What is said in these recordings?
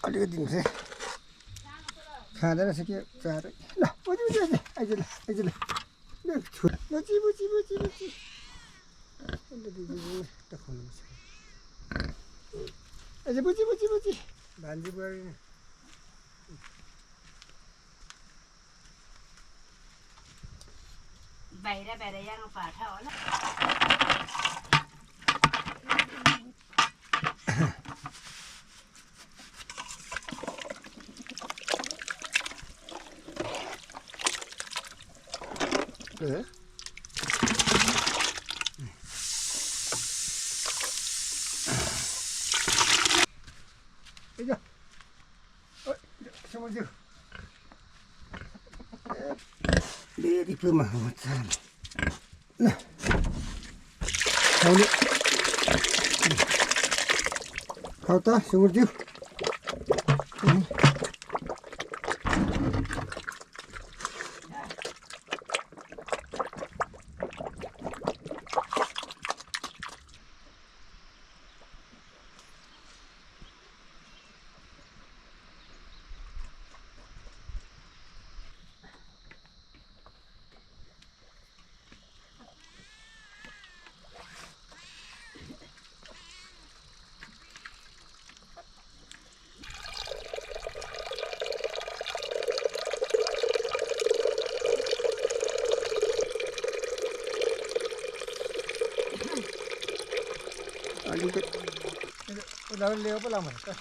अलिकति दिन्छ है खाँदैन रहेछ के चारै ल बुझी बुझी आइज ल आइज ल बुझी बुझी बुझी बुझी त खुवाउनु आइज बुझी बुझी बुझी भान्जी बुहारी बाहिर बाहिर यहाँ पाठा होला Ayo. Oh, sama dia. Dia di rumah macam. Nah. Kau ni. Kau tak sumur dia. Udah lewat lama kan?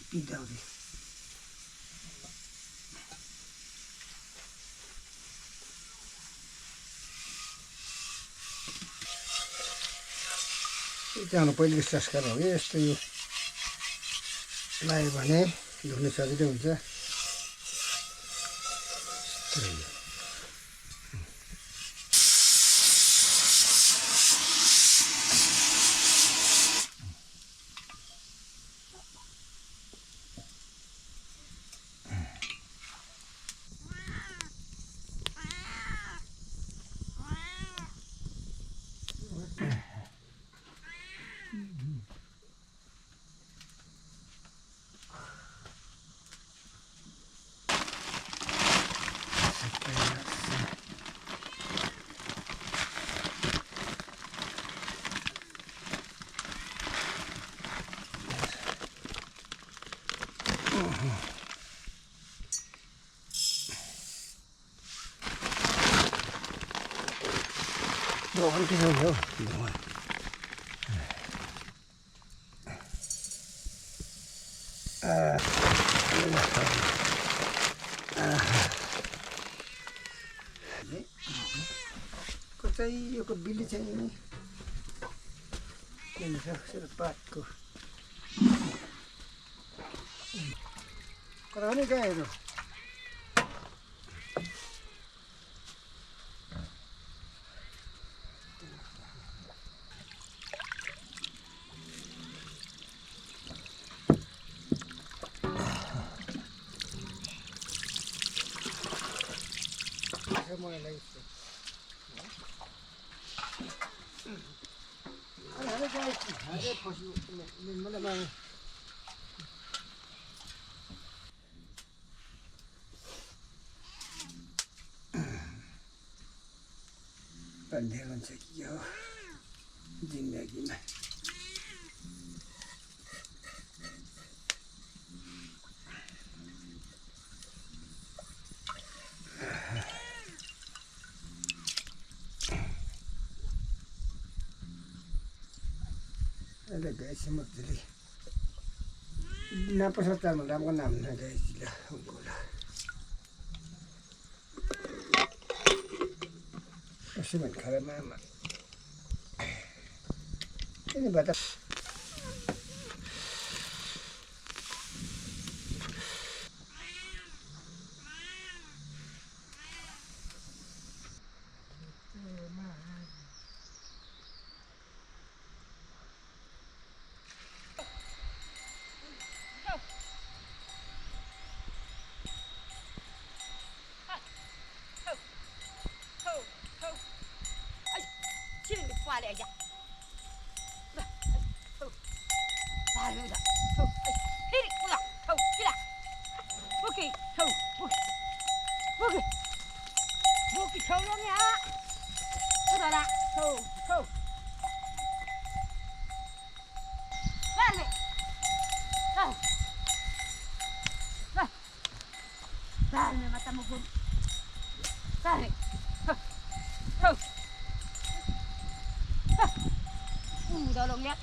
Tidak deh. Jangan lupa diskus sekarang ya, setuju. Lain mana? Dunia saja dia bisa. Doon kasi yun. Doon. Kau cai, kau bili cai ini. Ini sudah patku. Kau ni kaya itu. Mulai lagi. Ada guys, ada posisi mana bang? Pandai macam yo, जिंदगी में. Ada guys semua jadi. Napa serta mendapat nama guys lah, unggulah. Masih mengalir nama. Ini batas. 来呀，头，哪有的头，哎，嘿哩，不啦，头，起来，OK，头，OK，头了呢，不得了，头，来嘞，来，mata mo pun,来，头，得了呢。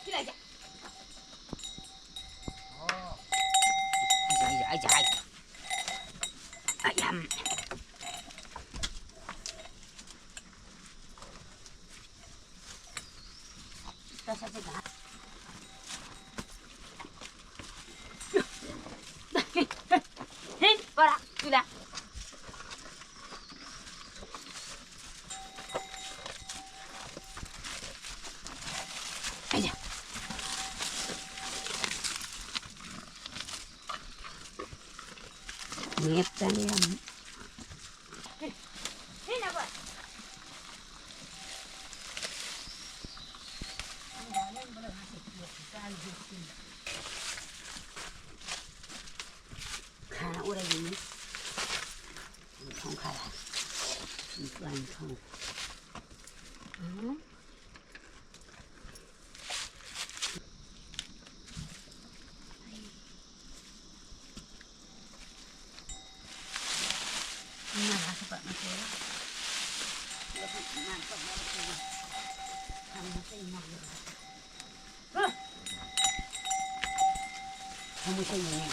起来，哎呀，这是这个，过来，起来，哎呀，捏着呢。看了我的鱼，你冲开了，你乱冲，那还是把那个，我是慢走的，他们这一弄的，他们这一弄，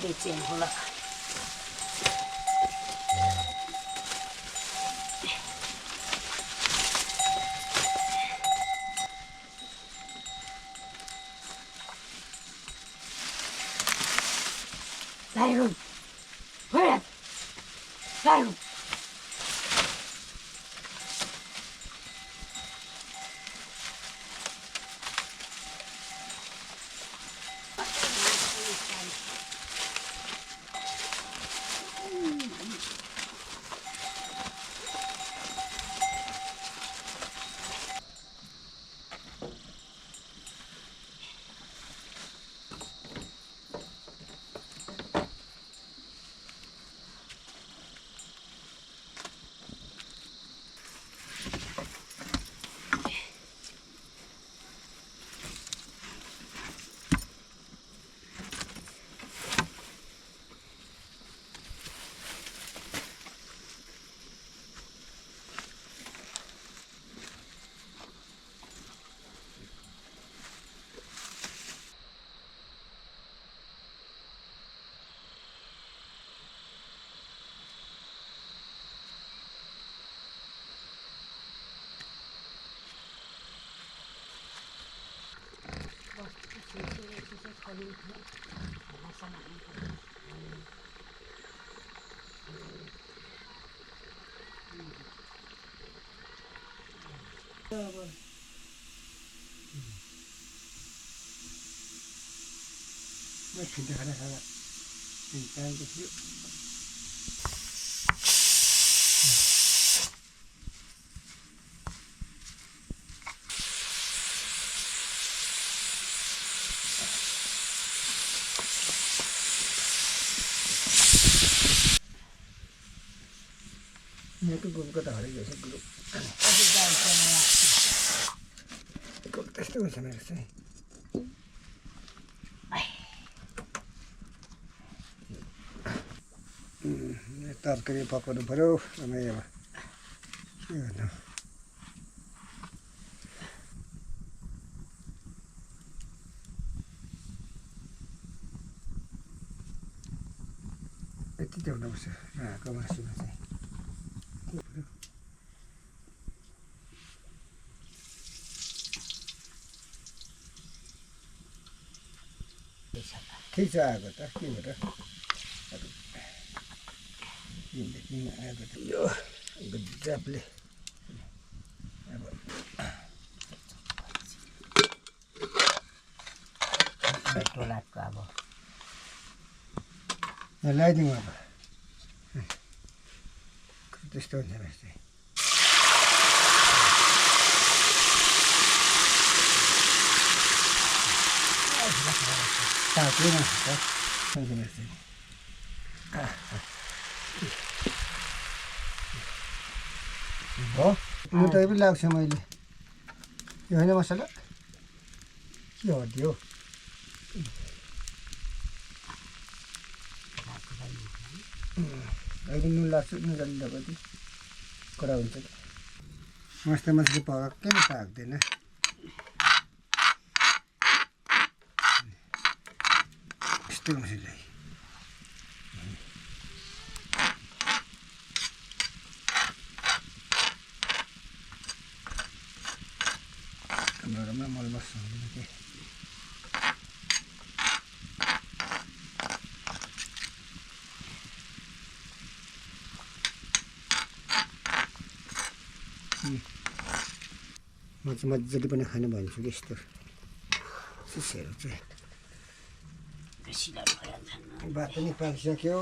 被捡回了。来人，快点，来人。那平时还得还得，干个去。那个不大的也是不。これしてもしないですね。तरकारी पकाउनु पर्यो समयमा के गर्नु यति चाहिँ हुनुपर्छ राको मासुमा चाहिँ ठिक छ आएको त के हो र किन आएको त यो गजबले अब टोलाको अब लगाइदिउँ अब त्यस्तो हुन्छ रहेछ हो लुटाइ पनि लाग्छ मैले यो होइन मसला के हड्यो अहिले नुन लाग्छ नुन जान्दा कति कडा हुन्छ मस्त मसले पकाएकै नै पाक्दैन यस्तो मसला हाम्रोमा मल मसला हुँदैन के म चाहिँ मजाले पनि खानु भन्छु कि यस्तो चिजहरू चाहिँ भात पनि पाकिसक्यो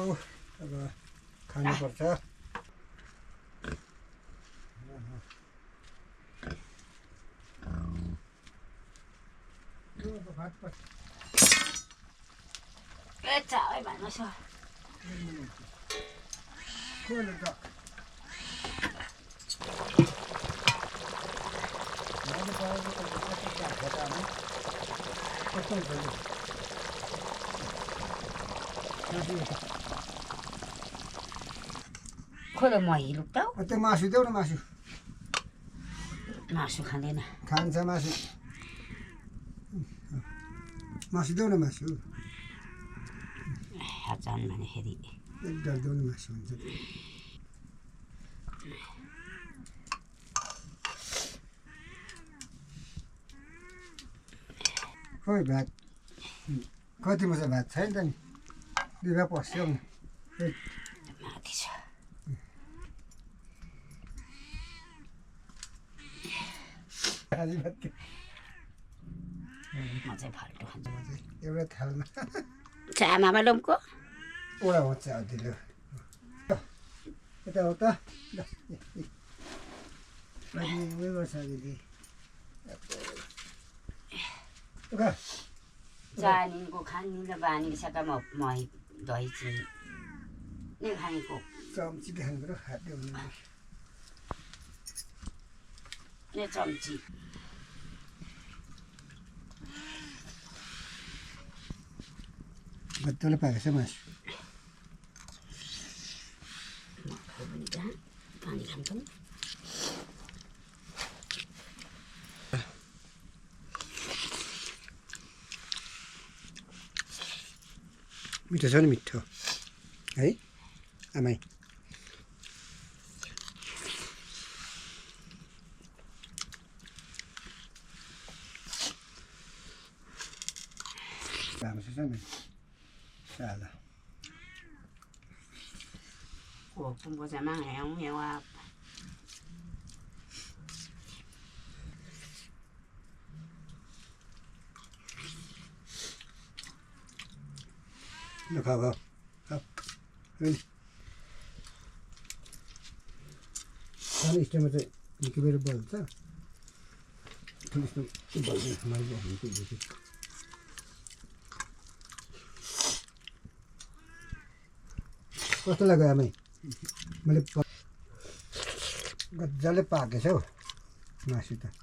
अब खानुपर्छ खोलो म हिलुक त त्यो मासु देऊ न मासु मासु खाँदैन खान्छ मासु मासु देऊ न मासु हचान भन्दाखेरि एक डर देऊ न मासु हुन्छ खोइ भात कतिमा चाहिँ भात छैन त नि दुईमा पस्यो नि माथि छ म चाहिँ फाल्टो खान्छु एउटा थालमा चामामा लोमको ओडा हुन्छ दिलो यता हो त उयो गर्छ दिदी जानीको खाने बानी सका म दही चिनी नै खानेको चम्ची खानु पऱ्यो खाँदै हुनु नै चम्ची मजाले पाकेछ मासु पानी खान्छौँ मिठो छ नि मिठो है आमाई राम्रो छ नि सादा kumbo sa mang hẹo hẹo à nó khao không khao lên cái này xem vậy cái bên bờ ta cái bờ này mai bờ này cái gì कस्तो लाग्यो आमै मैले गजाले पाकेछ हौ मासु त